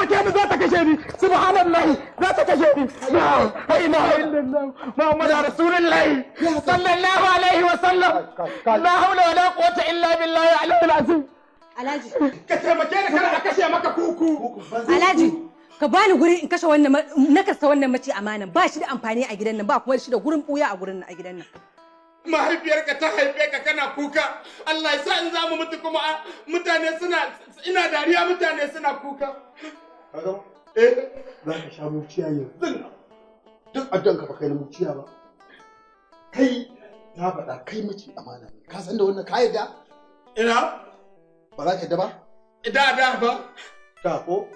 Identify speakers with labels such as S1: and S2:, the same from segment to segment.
S1: taimake ni za ta kashe ni subhanallahi za ta kashe ni la ilaha illallah muhammadu rasulullahi sallallahu alaihi wa sallam la hawla wala quwwata illa billahi al-aliyyil azim.
S2: Alhaji
S1: ka taimake ni kada a kashe maka kuku.
S2: Alhaji ka bani guri in kashe wannan na kasa wannan mace amanan ba shi da amfani a gidan nan ba kuma shi da gurin buya a gurin a gidan nan.
S1: Mahaifiyarka ta haife ka kana kuka Allah ya sa in za mu mutu kuma mutane suna ina dariya mutane suna kuka.
S3: Kaga za ka sha muciya yanzu duk addan ka ba kai na muciya ba. Kai ta faɗa kai mace amana ne ka san da wannan ka yadda?
S1: Ina
S3: ba za ka yadda ba?
S1: Da ba
S3: Ta ko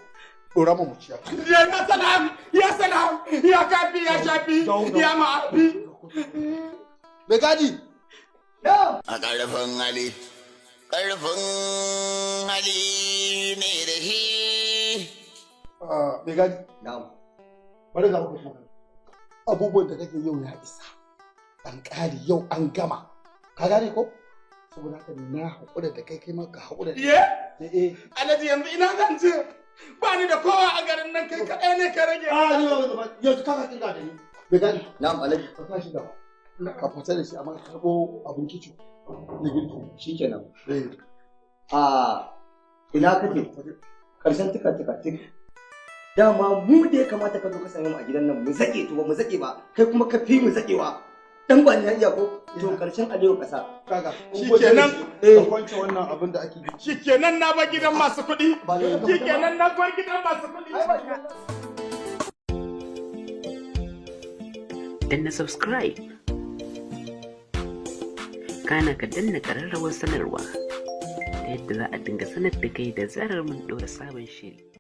S3: dora mu muciya.
S1: Ya salam ya kafi ya shafi ya ma'afi.
S3: Mai gadi!
S4: A ƙarfin hali ne da shi.
S3: Mai gadi? Bari ga maka magana. Abubuwan da kake yau ya isa. An ƙari yau an gama. Ka gane ko? Saboda haka na haƙura da kai ma ka haƙura da
S1: Ye? Alhaji yanzu ina zan ce. Ba ni da kowa a garin nan kai kaɗai ne ka rage.
S3: Yanzu kaka kinga da ni. Mai gadi?
S4: Na'am Alhaji.
S3: Ka tashi da ka fita da shi amma karɓo abin kicin da girki.
S4: Shikenan. Ina kake? Karshen tuka dama mu da ya kamata ka zo ka same mu a gidan nan mu zaƙe to ba mu zaƙe ba kai kuma ka fi mu zaƙewa dan ba ni hanya ko to karshen alewa kasa
S3: kaga
S1: shikenan
S3: ka kwance wannan abin da ake yi
S1: shikenan na ba gidan masu kuɗi shikenan na bar gidan masu kuɗi
S5: danna subscribe kana ka danna ƙararrawar sanarwa ta yadda za a dinga sanar da kai da zarar mun ɗora sabon shiri.